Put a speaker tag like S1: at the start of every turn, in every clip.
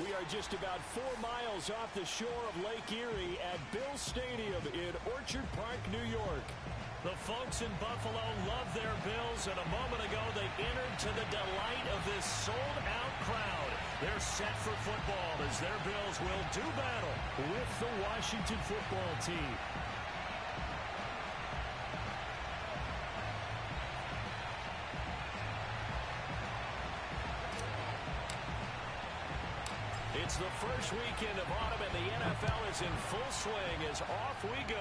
S1: We are just about 4 miles off the shore of Lake Erie at Bills Stadium in Orchard Park, New York. The folks in Buffalo love their Bills, and a moment ago they entered to the delight of this sold-out crowd. They're set for football as their Bills will do battle with the Washington football team. It's the first weekend of autumn, and the NFL is in full swing as off we go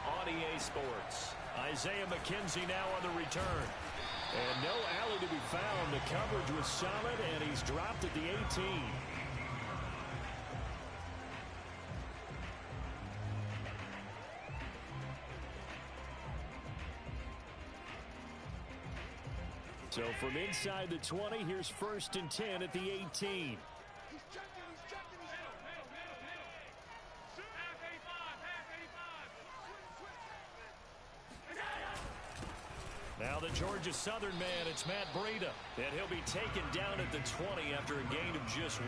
S1: on EA Sports. Isaiah McKenzie now on the return. And no Allen to be found. The coverage was solid, and he's dropped at the 18. So from inside the 20, here's 1st and 10 at the 18. Now the Georgia Southern man, it's Matt Breida, and he'll be taken down at the 20 after a gain of just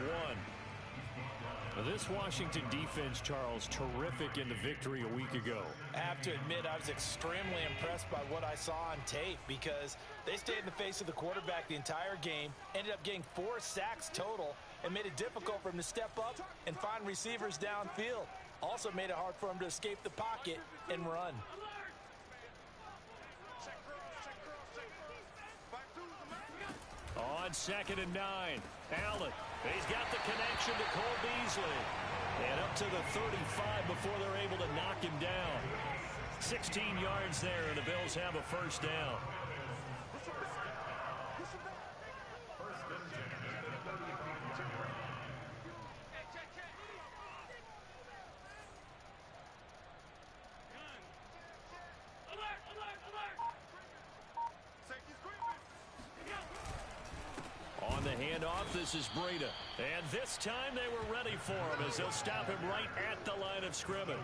S1: 1. This Washington defense, Charles, terrific in the victory a week ago.
S2: I have to admit, I was extremely impressed by what I saw on tape because they stayed in the face of the quarterback the entire game, ended up getting 4 sacks total, and made it difficult for him to step up and find receivers downfield. Also made it hard for him to escape the pocket and run.
S1: On 2nd and 9, Allen. He's got the connection to Cole Beasley. And up to the 35 before they're able to knock him down. 16 yards there, and the Bills have a first down. This is Breida, and this time they were ready for him as they'll stop him right at the line of scrimmage.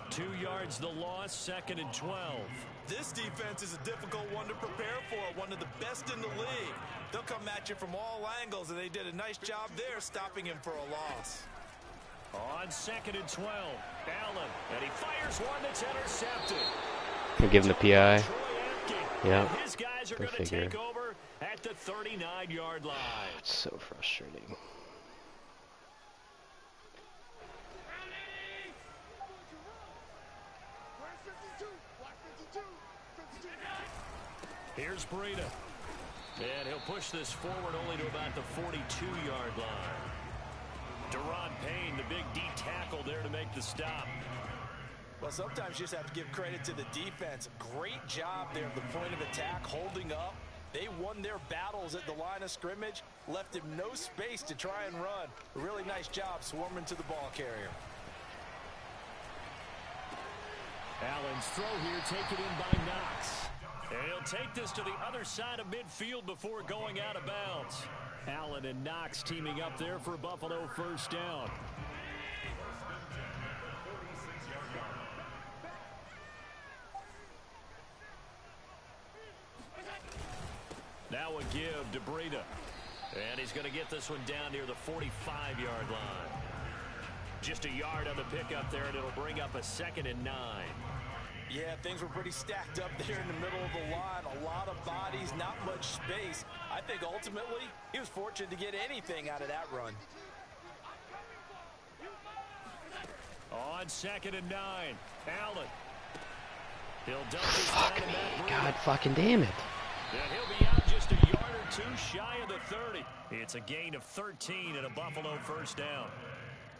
S1: 2 yards the loss, 2nd and 12.
S2: This defense is a difficult one to prepare for, one of the best in the league. They'll come at you from all angles, and they did a nice job there stopping him for a loss.
S1: On 2nd and 12, Allen, and he fires one that's intercepted.
S3: Can give him the PI. Yeah,
S1: his guys are going to take over at the 39-yard line.
S3: It's so frustrating.
S1: Here's Breida. And he'll push this forward only to about the 42-yard line. Deron Payne, the big D tackle there to make the stop.
S2: Well, sometimes you just have to give credit to the defense. Great job there at the point of attack, holding up. They won their battles at the line of scrimmage, left him no space to try and run. A really nice job swarming to the ball carrier.
S1: Allen's throw here taken in by Knox. And he'll take this to the other side of midfield before going out of bounds. Allen and Knox teaming up there for a Buffalo first down. Now a give to Breida. And he's going to get this one down near the 45-yard line. Just a yard on the pickup there, and it'll bring up a 2nd and 9.
S2: Yeah, things were pretty stacked up there in the middle of the line. A lot of bodies, not much space. I think ultimately he was fortunate to get anything out of that run.
S1: On 2nd and 9, Allen. He'll dump this down to Matt Breida.
S3: God fucking damn it.
S1: And he'll be out just a yard or two shy of the 30. It's a gain of 13 and a Buffalo first down.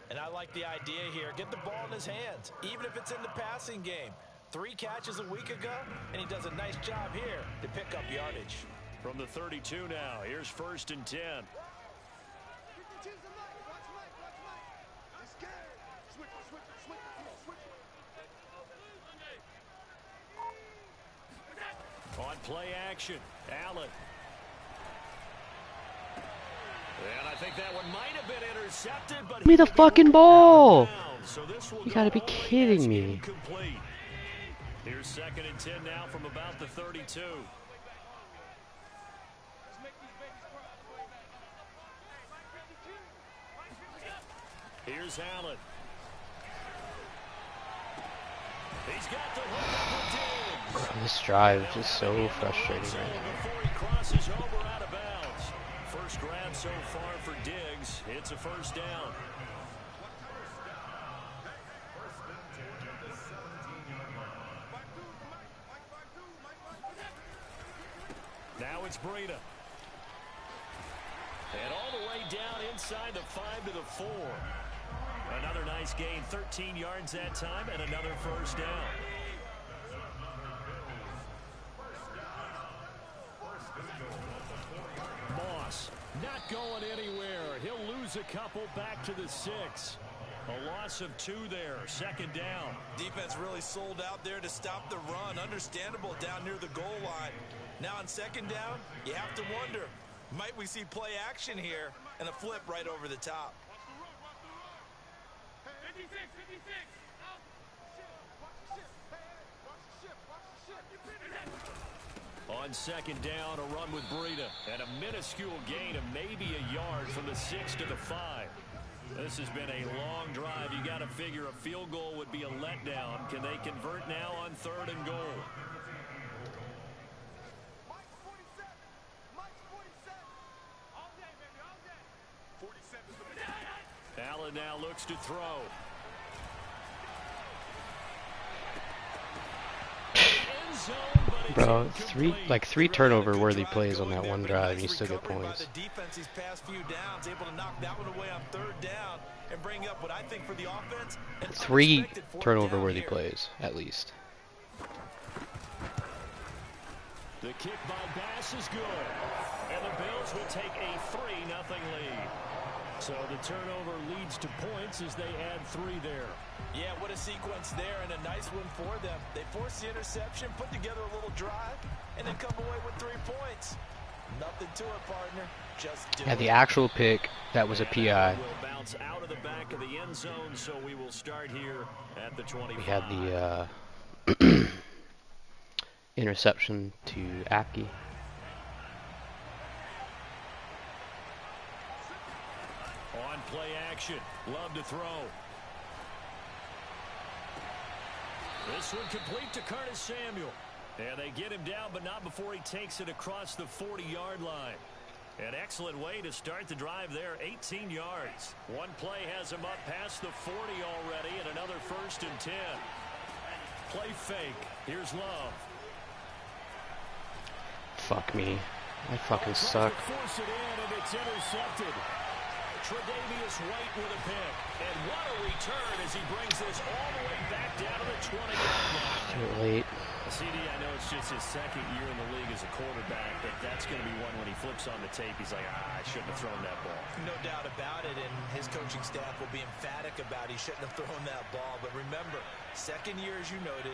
S2: And I like the idea here. Get the ball in his hands, even if it's in the passing game. 3 catches a week ago, and he does a nice job here to pick up yardage.
S1: From the 32 now, here's 1st and 10. On play action, Allen. And I think that one might have been intercepted, but
S3: give me the fucking ball.
S1: So
S3: You gotta be kidding me.
S1: Incomplete. Here's 2nd and 10 now from about the 32. Here's Allen. He's got the hook up with Diggs.
S3: This drive is just so frustrating right now.
S1: Before he crosses over out of bounds. First grab so far for Diggs. It's a first down. Now it's Breida. And all the way down inside the 5 to the 4. Another nice gain, 13 yards that time, and another first down. Moss not going anywhere. He'll lose a couple back to the 6. A loss of 2 there, second down.
S2: Defense really sold out there to stop the run. Understandable down near the goal line. Now on second down, you have to wonder, might we see play action here and a flip right over the top?
S4: 56.
S1: On second down, a run with Breida. And a minuscule gain of maybe a yard from the 6 to the 5. This has been a long drive. You got to figure a field goal would be a letdown. Can they convert now on 3rd and goal? Allen now looks to throw. End zone, but it's
S3: Bro,
S1: incomplete.
S3: three turnover worthy plays on that one drive, and you still get points.
S2: The defense these past few downs, able to knock that one away on 3rd down and bring up what I think for the offense.
S3: 3
S2: unexpected 4th
S3: turnover
S2: down
S3: worthy
S2: here.
S3: plays, at least.
S1: The kick by Bass is good. And the Bills will take a 3-0 lead. So the turnover leads to points as they add 3 there.
S2: Yeah, what a sequence there, and a nice one for them. They force the interception, put together a little drive, and then come away with 3 points. Nothing to it, partner. Just do
S3: Yeah,
S2: it.
S3: the actual pick, that was a PI.
S1: Will bounce out of the back of the end zone, so we will start here at the 25.
S3: We had the interception to Apke.
S1: On play action, Love to throw. This one complete to Curtis Samuel. And they get him down, but not before he takes it across the 40-yard line. An excellent way to start the drive there, 18 yards. One play has him up past the 40 already, and another 1st and 10. Play fake. Here's Love.
S3: Fuck me. I fucking suck.
S1: Force it in, and it's intercepted. Tre'Davious White with a pick. And what a return as he brings this all the way back down to the 20-yard line.
S3: Too late.
S1: CD, I know it's just his 2nd year in the league as a quarterback, but that's going to be one when he flips on the tape, he's like, I shouldn't have thrown that ball.
S2: No doubt about it, and his coaching staff will be emphatic about he shouldn't have thrown that ball. But remember, 2nd year, as you noted,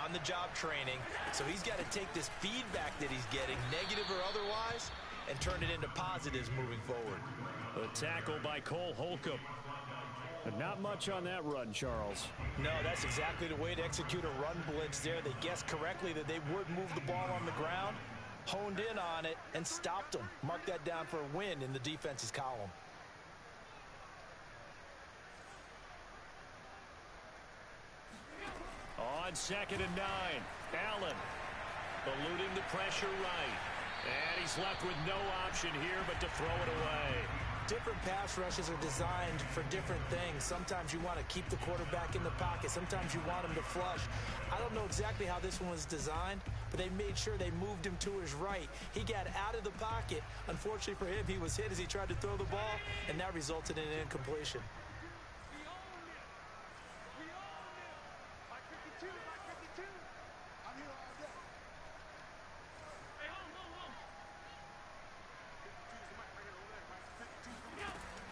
S2: on-the-job training, so he's got to take this feedback that he's getting, negative or otherwise, and turn it into positives moving forward.
S1: The tackle by Cole Holcomb. But not much on that run, Charles.
S2: No, that's exactly the way to execute a run blitz there. They guessed correctly that they would move the ball on the ground, honed in on it, and stopped them. Mark that down for a win in the defense's column.
S1: On 2nd and 9, Allen eluding the pressure right. And he's left with no option here but to throw it away.
S2: Different pass rushes are designed for different things. Sometimes you want to keep the quarterback in the pocket. Sometimes you want him to flush. I don't know exactly how this one was designed, but they made sure they moved him to his right. He got out of the pocket. Unfortunately for him, he was hit as he tried to throw the ball, and that resulted in an incompletion.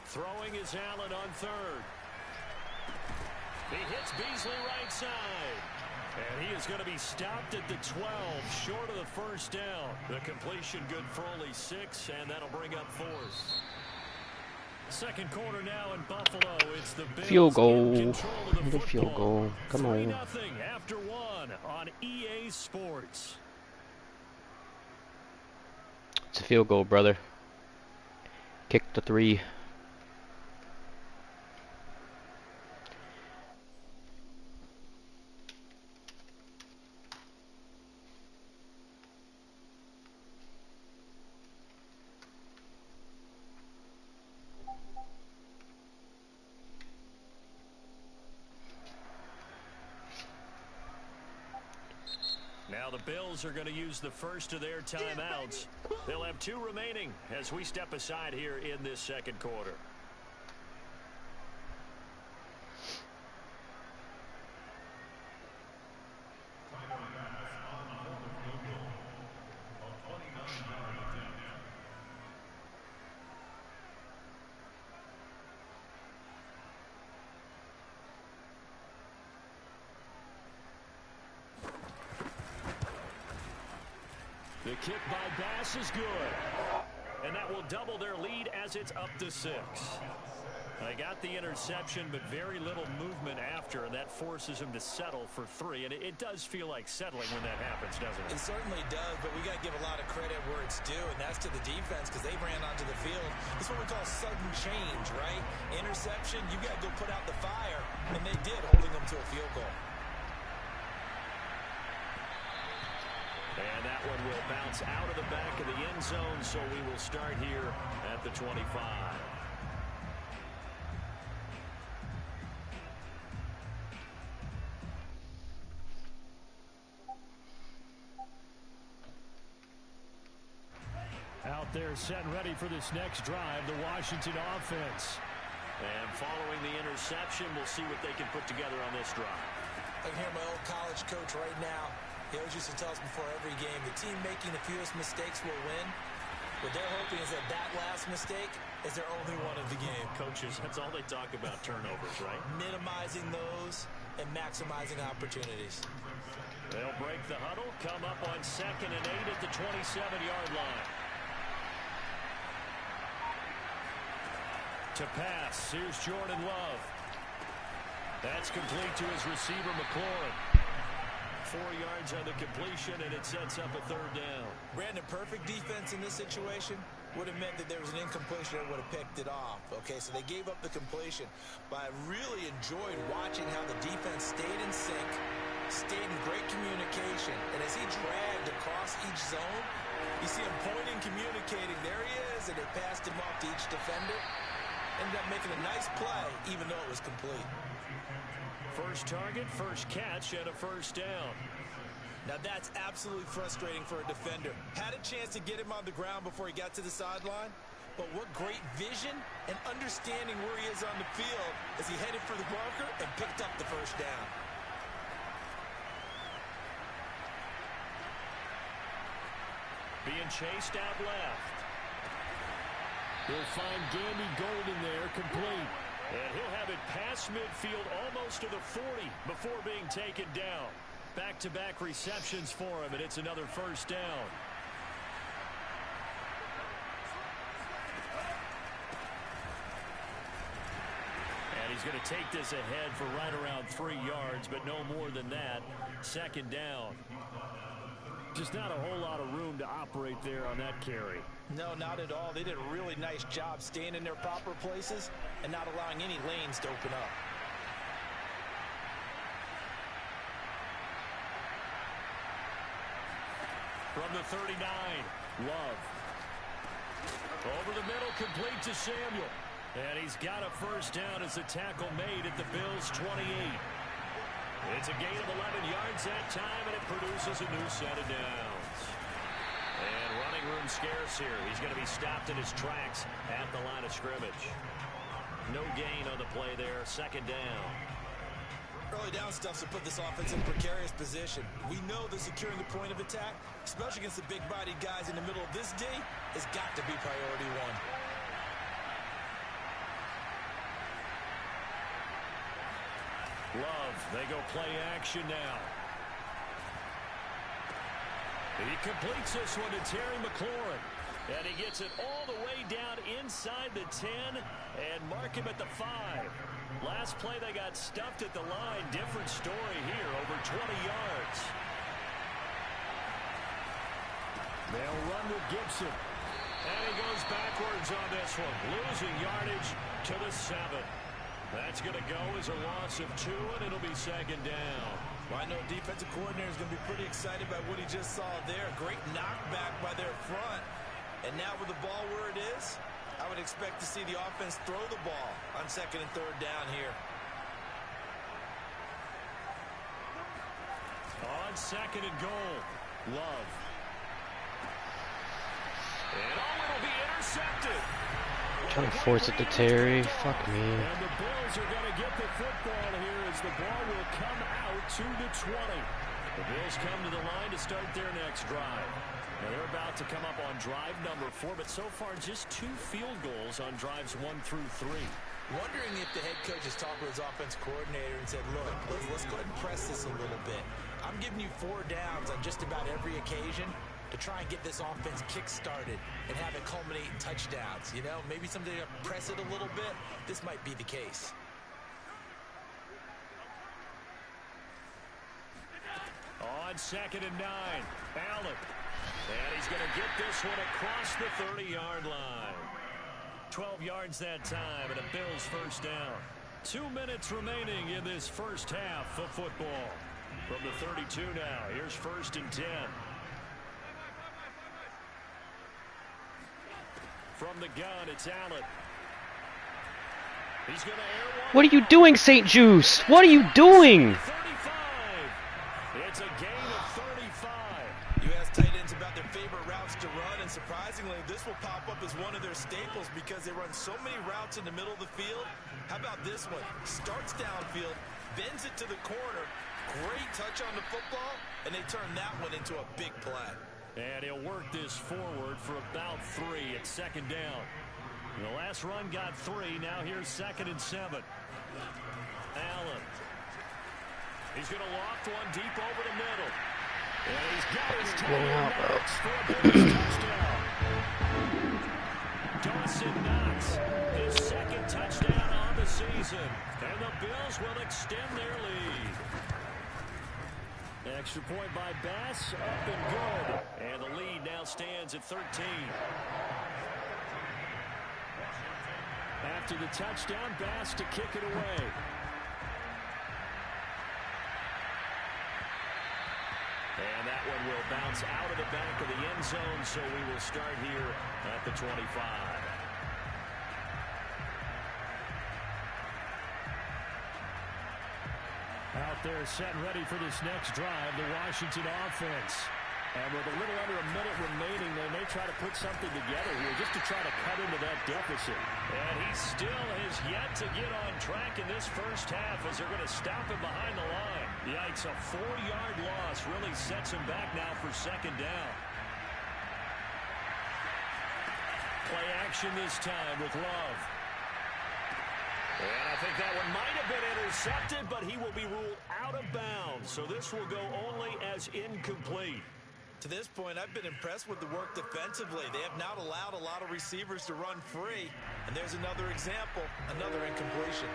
S1: Throwing is Allen on 3rd. He hits Beasley right side. And he is going to be stopped at the 12, short of the 1st down. The completion good for only 6, and that'll bring up 4th. 2nd quarter now in Buffalo. It's the Bills
S3: Field goal.
S1: in control of the
S3: Another field
S1: football.
S3: goal. Come on.
S1: 3-0 after 1 on EA Sports.
S3: It's a field goal, brother. Kick the 3.
S1: Now the Bills are going to use the first of their timeouts. They'll have 2 remaining as we step aside here in this second quarter. The kick by Bass is good. And that will double their lead as it's up to 6. They got the interception, but very little movement after, and that forces him to settle for 3. And it does feel like settling when that happens, doesn't it?
S2: It certainly does, but we got to give a lot of credit where it's due, and that's to the defense because they ran onto the field. This is what we call sudden change, right? Interception, you got to go put out the fire, and they did, holding them to a field goal.
S1: And that one will bounce out of the back of the end zone, so we will start here at the 25. Out there set and ready for this next drive, the Washington offense. And following the interception, we'll see what they can put together on this drive.
S2: I can hear my old college coach right now. He always used to tell us before every game, the team making the fewest mistakes will win. What they're hoping is that last mistake is their only one of the game.
S1: Coaches, that's all they talk about, turnovers, right?
S2: Minimizing those and maximizing opportunities.
S1: They'll break the huddle, come up on 2nd and 8 at the 27-yard line. To pass, here's Jordan Love. That's complete to his receiver, McLaurin. 4 yards on the completion, and it sets up a 3rd down.
S2: Brandon, perfect defense in this situation would have meant that there was an incompletion that would have picked it off. Okay, so they gave up the completion. But I really enjoyed watching how the defense stayed in sync, stayed in great communication. And as he dragged across each zone, you see him pointing, communicating. There he is, and they passed him off to each defender. Ended up making a nice play, even though it was complete.
S1: First target, first catch, and a 1st down.
S2: Now that's absolutely frustrating for a defender. Had a chance to get him on the ground before he got to the sideline, but what great vision and understanding where he is on the field as he headed for the marker and picked up the 1st down.
S1: Being chased out left. He'll find Gandy Golden there, complete. And he'll have it past midfield almost to the 40 before being taken down. Back-to-back receptions for him, and it's another 1st down. And he's going to take this ahead for right around 3 yards, but no more than that. 2nd down. Just not a whole lot of room to operate there on that carry.
S2: No, not at all. They did a really nice job staying in their proper places and not allowing any lanes to open up.
S1: From the 39, Love. Over the middle, complete to Samuel. And he's got a 1st down as the tackle made at the Bills' 28. It's a gain of 11 yards that time, and it produces a new set of downs. And running room scarce here. He's going to be stopped in his tracks at the line of scrimmage. No gain on the play there. 2nd down.
S2: Early down stuff to put this offense in precarious position. We know that securing the point of attack, especially against the big-bodied guys in the middle of this D, has got to be priority 1.
S1: Love, they go play action now. He completes this one to Terry McLaurin. And he gets it all the way down inside the 10 and mark him at the 5. Last play they got stuffed at the line. Different story here, over 20 yards. They'll run with Gibson. And he goes backwards on this one, losing yardage to the 7. That's going to go as a loss of 2, and it'll be 2nd down.
S2: Well, I know defensive coordinator is going to be pretty excited by what he just saw there. Great knockback by their front. And now with the ball where it is, I would expect to see the offense throw the ball on 2nd and 3rd down here.
S1: On second and goal. Love. And it'll be intercepted.
S3: Trying to force it to Terry. Fuck me.
S1: And the Bills are going to get the football here as the ball will come out to the 20. The Bills come to the line to start their next drive. Now they're about to come up on drive number 4, but so far just 2 field goals on drives 1 through 3.
S2: Wondering if the head coach has talked with his offense coordinator and said, look, let's go ahead and press this a little bit. I'm giving you 4 downs on just about every occasion to try and get this offense kick-started and have it culminate in touchdowns. You know, maybe something to press it a little bit. This might be the case.
S1: On 2nd and 9, Allen. And he's going to get this one across the 30-yard line. 12 yards that time and a Bills first down. 2 minutes remaining in this first half of football. From the 32 now, here's 1st and 10. From the gun, it's Allen. He's going to air one.
S3: What are you doing, St. Juice? What are you doing?
S1: 35. It's a gain of 35.
S2: You ask tight ends about their favorite routes to run, and surprisingly, this will pop up as one of their staples because they run so many routes in the middle of the field. How about this one? Starts downfield, bends it to the corner, great touch on the football, and they turn that one into a big play.
S1: And he'll work this forward for about 3 at 2nd down. The last run got 3. Now here's 2nd and 7. Allen. He's going to loft one deep over the middle. And he's got his touchdown. Dawson Knox, his 2nd touchdown on the season. And the Bills will extend their lead. Extra point by Bass, up and good. And the lead now stands at 13. After the touchdown, Bass to kick it away. And that one will bounce out of the back of the end zone, so we will start here at the 25. Out there set and ready for this next drive, the Washington offense. And with a little under a minute remaining, they may try to put something together here just to try to cut into that deficit. And he still has yet to get on track in this first half as they're going to stop him behind the line. Yikes, a 4-yard loss really sets him back now for 2nd down. Play action this time with Love. And I think that one might have been intercepted, but he will be ruled out of bounds. So this will go only as incomplete.
S2: To this point, I've been impressed with the work defensively. They have not allowed a lot of receivers to run free. And there's another example, another incompletion.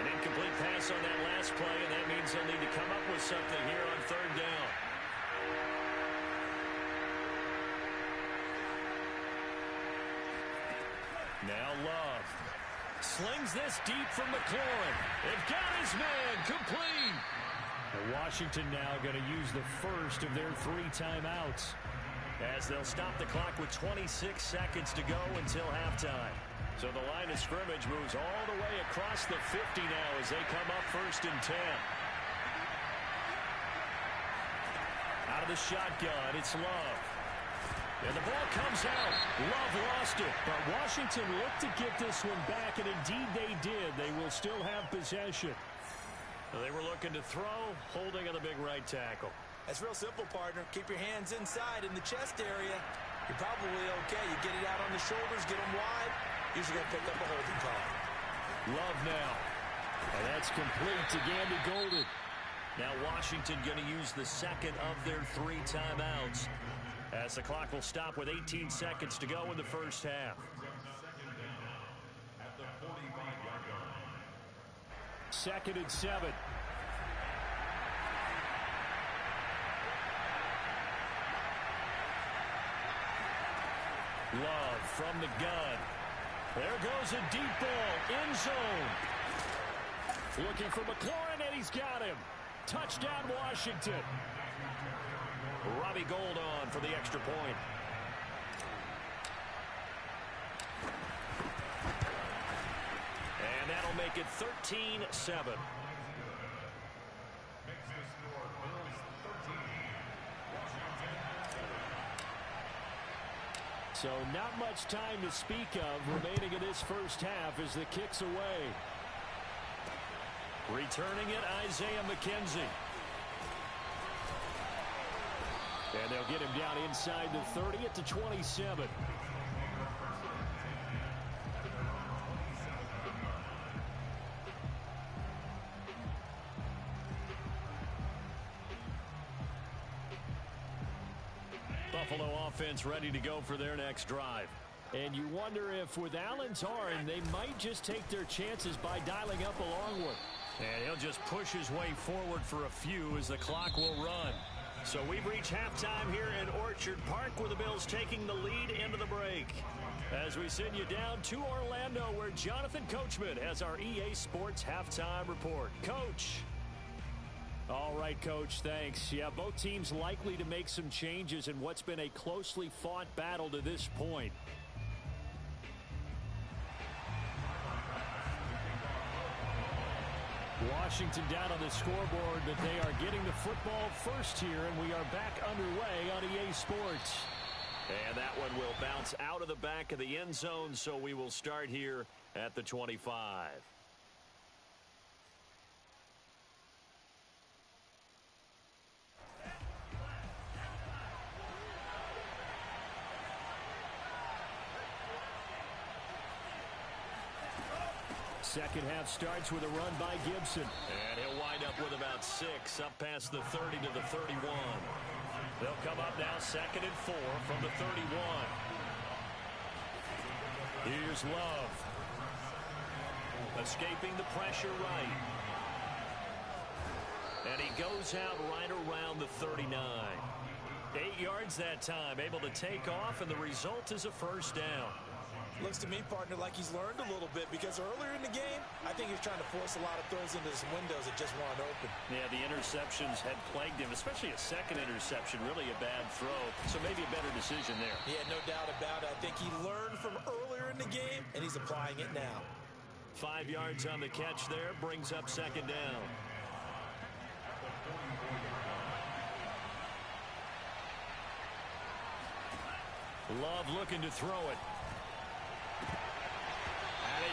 S1: An incomplete pass on that last play, and that means they'll need to come up with something here on 3rd down. Now Love. Slings this deep from McLaurin. They've got his man complete. And Washington now going to use the first of their 3 timeouts as they'll stop the clock with 26 seconds to go until halftime. So the line of scrimmage moves all the way across the 50 now as they come up 1st and 10. Out of the shotgun, it's Love. And the ball comes out. Love lost it. But Washington looked to get this one back, and indeed they did. They will still have possession. They were looking to throw, holding on the big right tackle.
S2: That's real simple, partner. Keep your hands inside in the chest area. You're probably okay. You get it out on the shoulders, get them wide. Usually going to pick up a holding call.
S1: Love now. And that's complete to Gandy Golden. Now Washington going to use the 2nd of their 3 timeouts as the clock will stop with 18 seconds to go in the first half. 2nd and 7. Love from the gun. There goes a deep ball, end zone. Looking for McLaurin, and he's got him. Touchdown, Washington. Robbie Gould on for the extra point. And that'll make it 13-7. So not much time to speak of remaining in this first half as the kick's away. Returning it, Isaiah McKenzie. And they'll get him down inside the 30 at the 27. Buffalo offense ready to go for their next drive. And you wonder if with Allen's arm, they might just take their chances by dialing up a long one. And he'll just push his way forward for a few as the clock will run. So we've reached halftime here in Orchard Park with the Bills taking the lead into the break. As we send you down to Orlando where Jonathan Coachman has our EA Sports halftime report. Coach. All right, Coach, thanks. Yeah, both teams likely to make some changes in what's been a closely fought battle to this point. Washington down on the scoreboard, but they are getting the football first here, and we are back underway on EA Sports. And that one will bounce out of the back of the end zone, so we will start here at the 25. Second half starts with a run by Gibson. And he'll wind up with about 6 up past the 30 to the 31. They'll come up now 2nd and 4 from the 31. Here's Love. Escaping the pressure right. And he goes out right around the 39. 8 yards that time, able to take off, and the result is a first down.
S2: Looks to me, partner, like he's learned a little bit because earlier in the game, I think he was trying to force a lot of throws into some windows that just weren't open.
S1: Yeah, the interceptions had plagued him, especially a second interception, really a bad throw. So maybe a better decision there.
S2: Yeah, no doubt about it. I think he learned from earlier in the game, and he's applying it now.
S1: 5 yards on the catch there, brings up 2nd down. Love looking to throw it.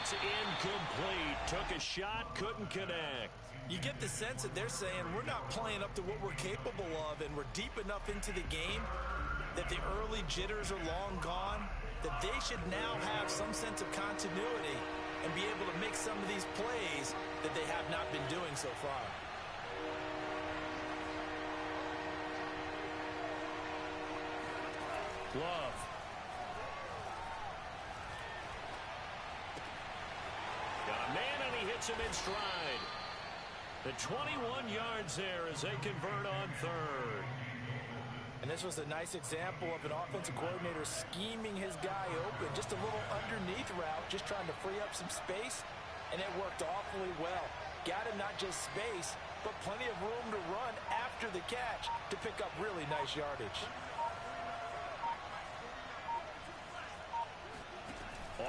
S1: It's incomplete. Took a shot, couldn't connect.
S2: You get the sense that they're saying we're not playing up to what we're capable of, and we're deep enough into the game that the early jitters are long gone, that they should now have some sense of continuity and be able to make some of these plays that they have not been doing so far.
S1: Love. Got a man, and he hits him in stride. The 21 yards there as they convert on 3rd.
S2: And this was a nice example of an offensive coordinator scheming his guy open. Just a little underneath route, just trying to free up some space, and it worked awfully well. Got him not just space, but plenty of room to run after the catch to pick up really nice yardage.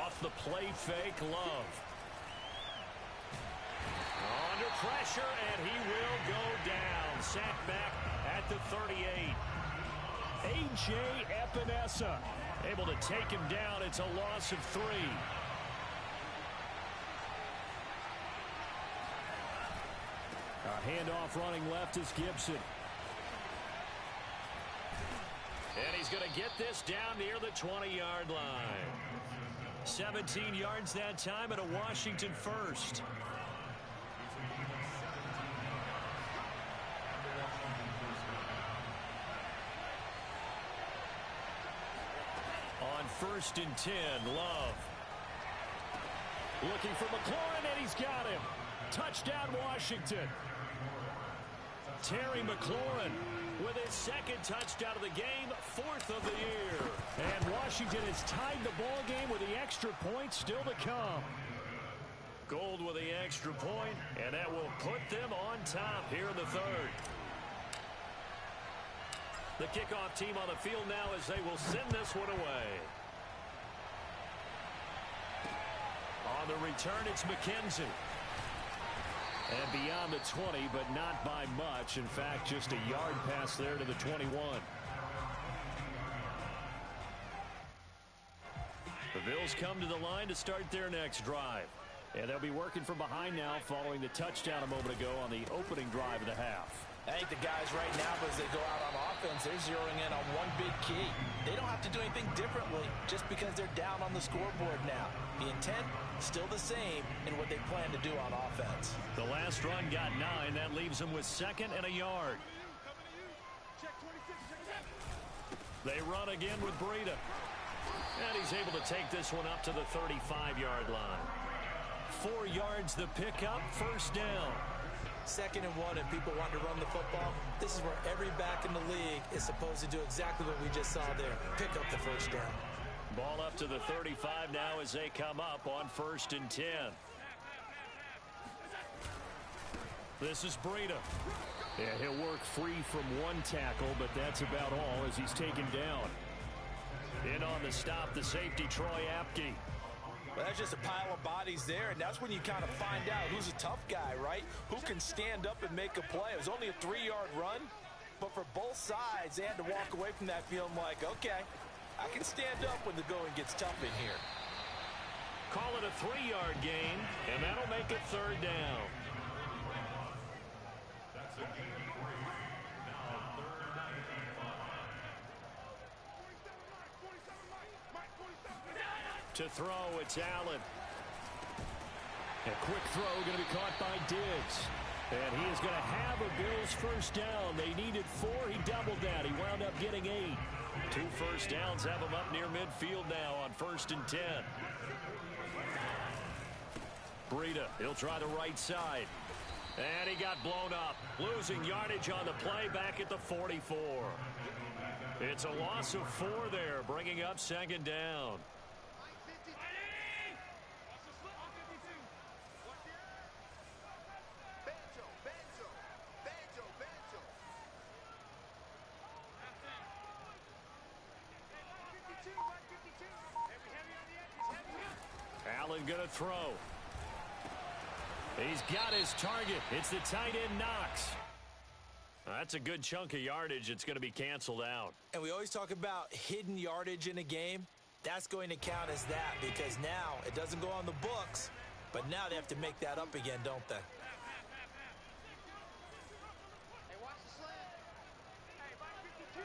S1: Off the play fake, Love. Under pressure, and he will go down. Sacked back at the 38. A.J. Epinesa able to take him down. It's a loss of 3. A handoff running left is Gibson. And he's going to get this down near the 20-yard line. 17 yards that time, and a Washington first. On 1st and 10, Love. Looking for McLaurin, and he's got him. Touchdown, Washington. Terry McLaurin with his 2nd touchdown of the game, 4th of the year. And Washington has tied the ball game with the extra point still to come. Gold with the extra point, and that will put them on top here in the 3rd. The kickoff team on the field now as they will send this one away. On the return, it's McKenzie. And beyond the 20, but not by much. In fact, just a yard pass there to the 21. Bills come to the line to start their next drive. And they'll be working from behind now following the touchdown a moment ago on the opening drive of the half.
S2: I think the guys right now, as they go out on offense, they're zeroing in on one big key. They don't have to do anything differently just because they're down on the scoreboard now. The intent, still the same in what they plan to do on offense.
S1: The last run got 9. That leaves them with 2nd and a yard. They run again with Breida. And he's able to take this one up to the 35-yard line. 4 yards the pickup, first down.
S2: 2nd and 1, and people want to run the football. This is where every back in the league is supposed to do exactly what we just saw there. Pick up the first down.
S1: Ball up to the 35 now as they come up on 1st and 10. This is Breida. Yeah, he'll work free from one tackle, but that's about all as he's taken down. In on the stop, the safety, Troy Apke.
S2: Well, that's just a pile of bodies there, and that's when you kind of find out who's a tough guy, right? Who can stand up and make a play. It was only a 3-yard run, but for both sides, they had to walk away from that feeling like, okay, I can stand up when the going gets tough in here.
S1: Call it a 3-yard gain, and that'll make it 3rd down. To throw, it's Allen. A quick throw going to be caught by Diggs. And he is going to have a Bills first down. They needed 4. He doubled that. He wound up getting 8. 2 first downs have him up near midfield now on 1st and 10. Breida, he'll try the right side. And he got blown up. Losing yardage on the play back at the 44. It's a loss of 4 there, bringing up 2nd down. Allen going to throw. He's got his target. It's the tight end Knox. That's a good chunk of yardage. It's going to be canceled out.
S2: And we always talk about hidden yardage in a game. That's going to count as that because now it doesn't go on the books, but now they have to make that up again, don't they?
S4: Hey, watch the slant. Hey, Mike 52.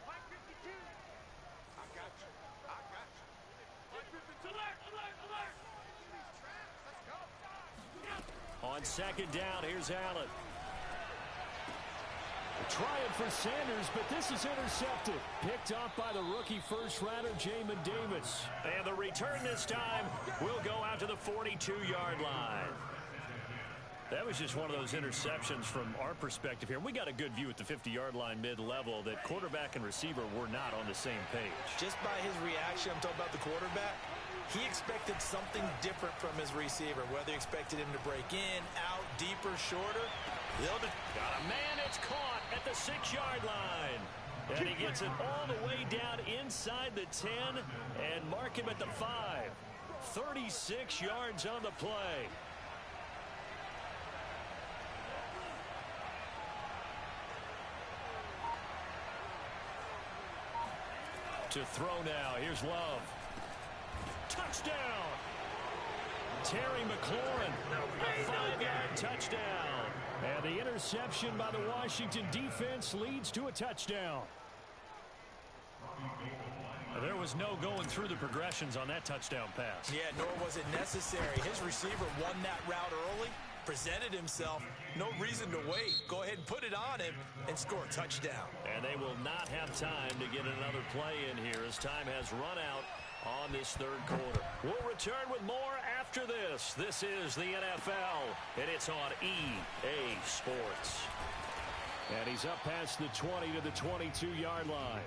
S4: Mike 52. I got you. I got you. Mike 52. Alert, alert, alert. Let's go.
S1: On 2nd down, here's Allen. Trying for Sanders, but this is intercepted. Picked off by the rookie first-rounder, Jamin Davis. And the return this time will go out to the 42-yard line. That was just one of those interceptions from our perspective here. We got a good view at the 50-yard line mid-level that quarterback and receiver were not on the same page.
S2: Just by his reaction, I'm talking about the quarterback, he expected something different from his receiver, whether he expected him to break in, out, deeper, shorter.
S1: Got a man, it's caught at the 6-yard line. And he gets it all the way down inside the 10 and mark him at the 5. 36 yards on the play. To throw now, here's Love. Touchdown! Terry McLaurin, a 5-yard touchdown. And the interception by the Washington defense leads to a touchdown. There was no going through the progressions on that touchdown pass.
S2: Yeah, nor was it necessary. His receiver won that route early, presented himself, no reason to wait. Go ahead and put it on him and score a touchdown.
S1: And they will not have time to get another play in here as time has run out on this 3rd quarter. We'll return with more after this. This is the NFL, and it's on EA Sports. And he's up past the 20 to the 22-yard line.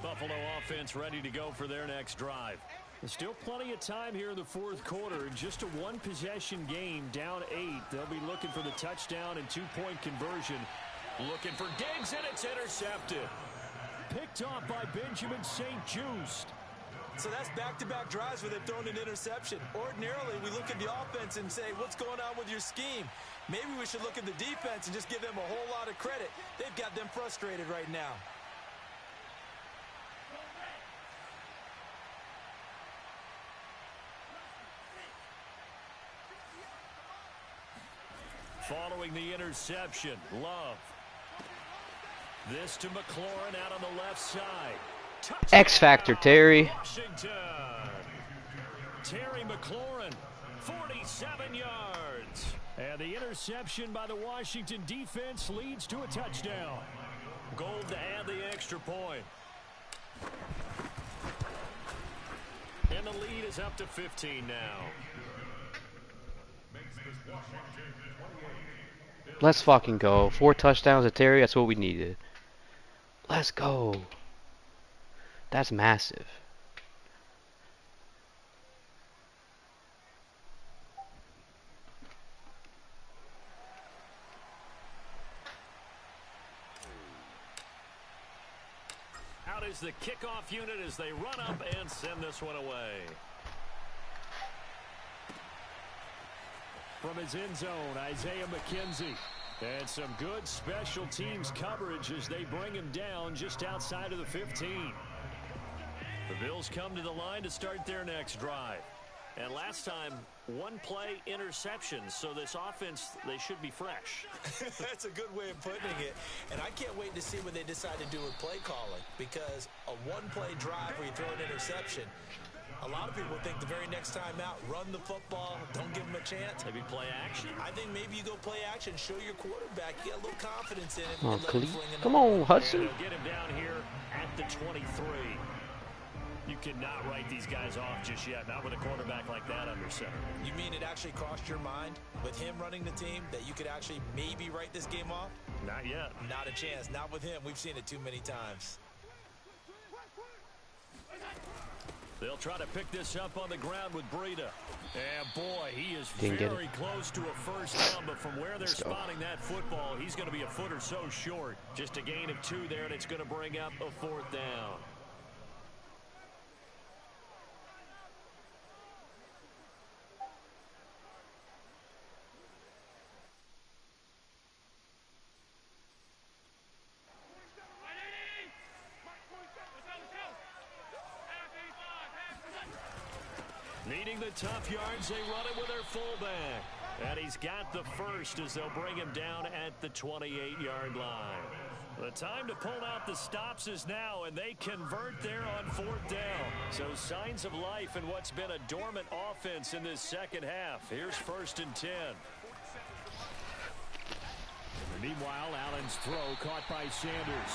S1: Buffalo offense ready to go for their next drive. There's still plenty of time here in the 4th quarter. Just a 1-possession game, down 8. They'll be looking for the touchdown and 2-point conversion. Looking for Diggs, and it's intercepted. Picked off by Benjamin St. Juste.
S2: So that's back-to-back drives where they've thrown an interception. Ordinarily, we look at the offense and say, what's going on with your scheme? Maybe we should look at the defense and just give them a whole lot of credit. They've got them frustrated right now.
S1: Following the interception, Love. This to McLaurin out on the left side. Touchdown,
S3: X Factor, Terry.
S1: Washington. Terry McLaurin, 47 yards. And the interception by the Washington defense leads to a touchdown. Gold to add the extra point. And the lead is up to 15 now.
S3: Let's fucking go. 4 touchdowns to Terry. That's what we needed. Let's go. That's massive.
S1: Out is the kickoff unit as they run up and send this one away. From his end zone, Isaiah McKenzie. And some good special teams coverage as they bring him down just outside of the 15. The Bills come to the line to start their next drive. And last time, 1-play interception. So this offense, they should be fresh.
S2: That's a good way of putting it. And I can't wait to see what they decide to do with play calling. Because a 1-play drive where you throw an interception, a lot of people think the very next time out, run the football, don't give them a chance.
S1: Maybe play action.
S2: I think maybe you go play action, show your quarterback, you get a little confidence in him.
S3: Oh,
S2: and let him fling it
S3: come
S2: over.
S3: on, Hudson.
S1: And they'll get him down here at the 23. You cannot write these guys off just yet, not with a quarterback like that under center.
S2: You mean it actually crossed your mind with him running the team that you could actually maybe write this game off?
S1: Not yet.
S2: Not a chance. Not with him. We've seen it too many times.
S1: They'll try to pick this up on the ground with Breida. And boy, he is
S3: Didn't get
S1: very close to a first down, but from where they're spotting that football, he's going to be a foot or so short. Just a gain of 2 there, and it's going to bring up a 4th down. Needing the tough yards, they run it with their fullback. And he's got the first as they'll bring him down at the 28-yard line. The time to pull out the stops is now, and they convert there on 4th down. So signs of life in what's been a dormant offense in this second half. Here's 1st and 10. Meanwhile, Allen's throw caught by Sanders.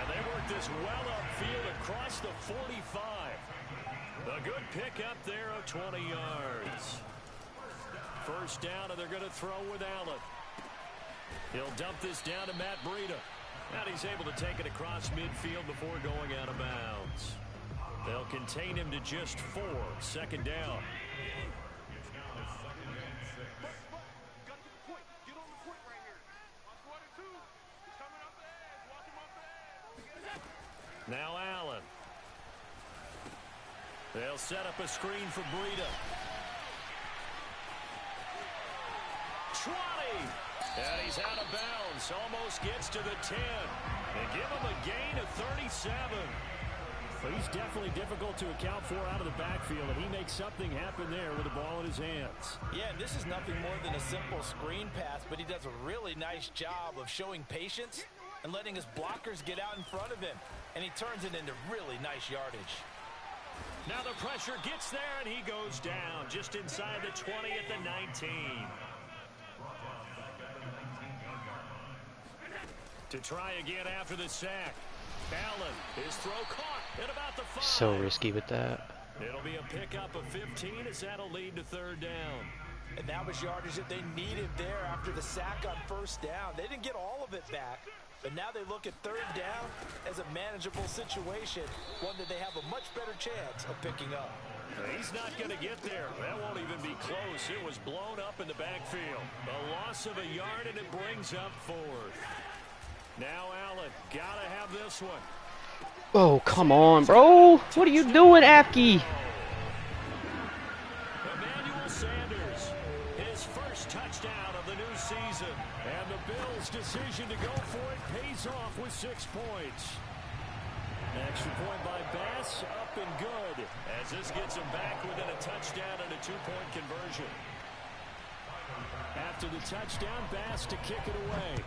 S1: And they work this well upfield across the 45. A good pick up there of 20 yards. First down, and they're going to throw with Allen. He'll dump this down to Matt Breida. And he's able to take it across midfield before going out of bounds. They'll contain him to just 4. 2nd down. Now Allen. They'll set up a screen for Breida. 20. And he's out of bounds. Almost gets to the 10. They give him a gain of 37. But he's definitely difficult to account for out of the backfield, and he makes something happen there with the ball in his hands.
S2: Yeah, this is nothing more than a simple screen pass, but he does a really nice job of showing patience and letting his blockers get out in front of him. And he turns it into really nice yardage.
S1: Now the pressure gets there, and he goes down just inside the 20 at the 19. To try again after the sack. Allen, his throw caught at about the 5.
S3: So risky with that.
S1: It'll be a pickup of 15 as that'll lead to 3rd down.
S2: And that was yardage that they needed there after the sack on 1st down. They didn't get all of it back, but now they look at 3rd down as a manageable situation, one that they have a much better chance of picking up.
S1: He's not going to get there. That won't even be close. It was blown up in the backfield. A loss of a yard, and it brings up 4th. Now Allen, gotta have this one.
S3: Oh, come on, bro. What are you doing, Apke?
S1: Emmanuel Sanders, his first touchdown of the new season. And the Bills' decision to go for it pays off with 6 points. Extra point by Bass, up and good. As this gets him back within a touchdown and a 2-point conversion. After the touchdown, Bass to kick it away.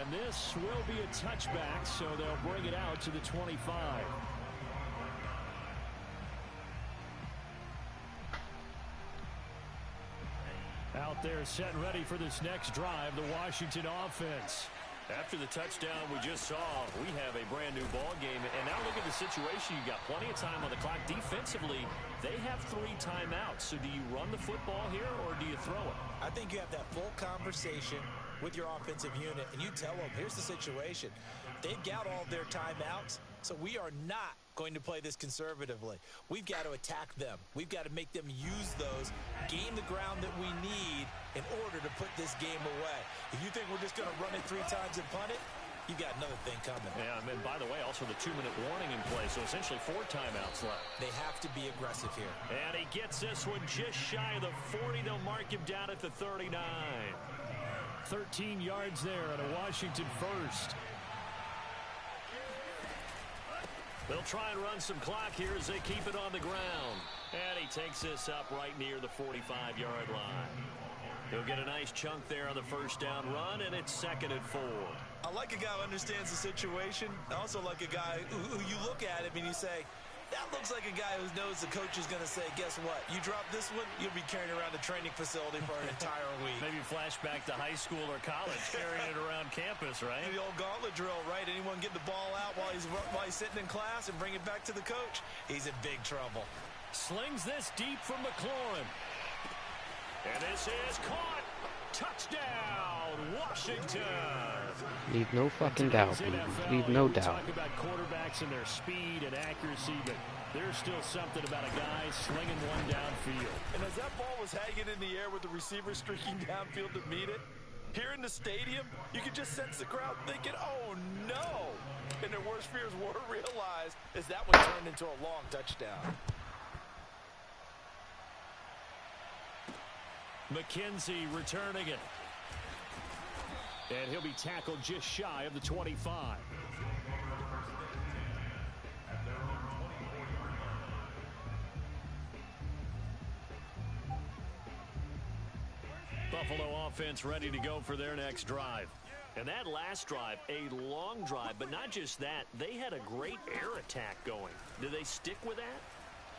S1: And this will be a touchback, so they'll bring it out to the 25. Out there set and ready for this next drive, the Washington offense. After the touchdown we just saw, we have a brand new ball game. And now look at the situation. You got plenty of time on the clock. Defensively, they have 3 timeouts. So do you run the football here or do you throw it?
S2: I think you have that full conversation with your offensive unit, and you tell them, here's the situation. They've got all their timeouts, so we are not going to play this conservatively. We've got to attack them. We've got to make them use those, gain the ground that we need in order to put this game away. If you think we're just going to run it 3 times and punt it, you got another thing coming.
S1: Yeah, and by the way, also the 2-minute warning in play, so essentially 4 timeouts left.
S2: They have to be aggressive here.
S1: And he gets this one just shy of the 40. They'll mark him down at the 39. 13 yards there and a Washington first. They'll try and run some clock here as they keep it on the ground. And he takes this up right near the 45-yard line. He'll get a nice chunk there on the first down run, and it's 2nd and 4.
S2: I like a guy who understands the situation. I also like a guy who you look at him and you say, that looks like a guy who knows the coach is going to say, guess what? You drop this one, you'll be carrying around the training facility for an entire week.
S1: Maybe flashback to high school or college, carrying it around campus, right?
S2: The old gauntlet drill, right? Anyone get the ball out while he's sitting in class and bring it back to the coach? He's in big trouble.
S1: Slings this deep from McLaurin. And this is caught. Touchdown, Washington.
S3: Leave no fucking doubt. Leave no doubt.
S1: Talk about quarterbacks and their speed and accuracy, but there's still something about a guy slinging one downfield.
S2: And as that ball was hanging in the air with the receiver streaking downfield to meet it, here in the stadium, you could just sense the crowd thinking, oh no. And their worst fears were realized as that one turned into a long touchdown.
S1: McKenzie returning it. And he'll be tackled just shy of the 25. Buffalo offense ready to go for their next drive. And that last drive, a long drive, but not just that. They had a great air attack going. Do they stick with that?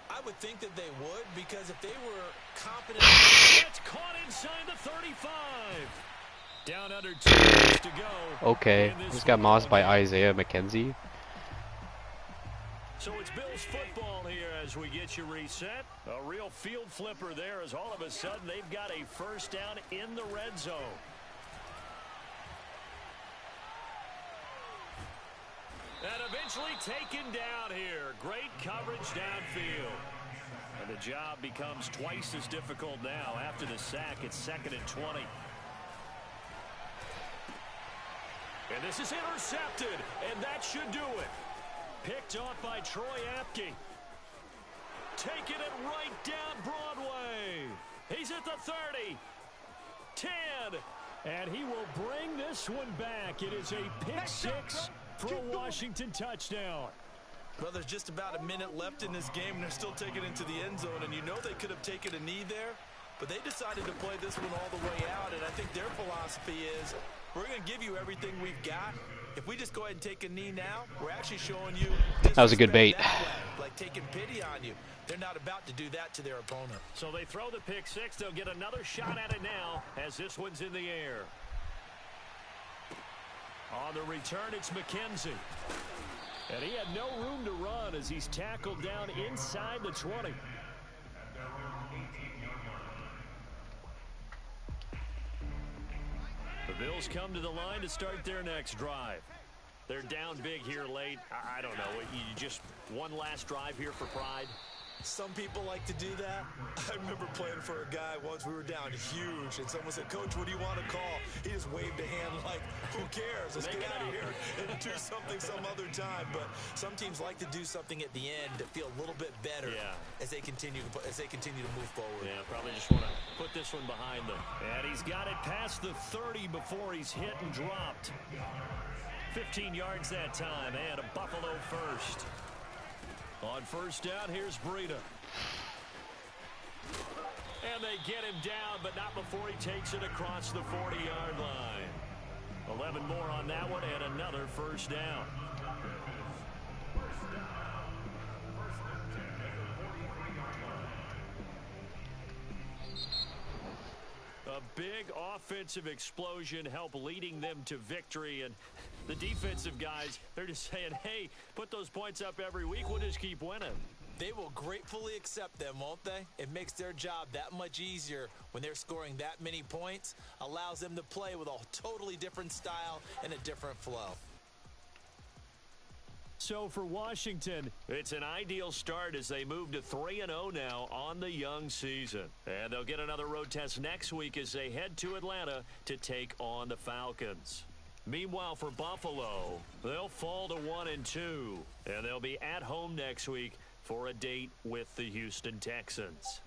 S2: I would think that they would, because if they were confident...
S1: It's caught inside the 35. Down under 2 minutes to go.
S3: Okay, just got mossed by Isaiah McKenzie.
S1: So it's Bills football here as we get you reset. A real field flipper there as all of a sudden they've got a first down in the red zone. And eventually taken down here. Great coverage downfield. And the job becomes twice as difficult now. After the sack, it's 2nd and 20. And this is intercepted, and that should do it. Picked off by Troy Apke. Taking it right down Broadway. He's at the 30. 10. And he will bring this one back. It is a pick 6 for a Washington touchdown.
S2: Well, there's just about a minute left in this game, and they're still taking it into the end zone. And you know they could have taken a knee there, but they decided to play this one all the way out. And I think their philosophy is, we're going to give you everything we've got. If we just go ahead and take a knee now, we're actually showing you
S3: that was a good bait.
S2: Like taking pity on you. They're not about to do that to their opponent.
S1: So they throw the pick 6. They'll get another shot at it now as this one's in the air. On the return, it's McKenzie. And he had no room to run as he's tackled down inside the 20. The Bills come to the line to start their next drive. They're down big here late. I don't know. You just one last drive here for pride?
S2: Some people like to do that. I remember playing for a guy once. We were down huge, and someone said, "Coach, what do you want to call?" He just waved a hand like, "Who cares? Let's get out of here and do something some other time." But some teams like to do something at the end to feel a little bit better as they continue to move forward.
S1: Yeah, probably just want to put this one behind them. And he's got it past the 30 before he's hit and dropped. 15 yards that time, and a Buffalo first. On first down, here's Breida. And they get him down, but not before he takes it across the 40-yard line. 11 more on that one, and another first down. A big offensive explosion helped leading them to victory, and the defensive guys, they're just saying, hey, put those points up every week, we'll just keep winning.
S2: They will gratefully accept them, won't they? It makes their job that much easier when they're scoring that many points, allows them to play with a totally different style and a different flow.
S1: So for Washington, it's an ideal start as they move to 3-0 now on the young season. And they'll get another road test next week as they head to Atlanta to take on the Falcons. Meanwhile, for Buffalo, they'll fall to 1-2, and they'll be at home next week for a date with the Houston Texans.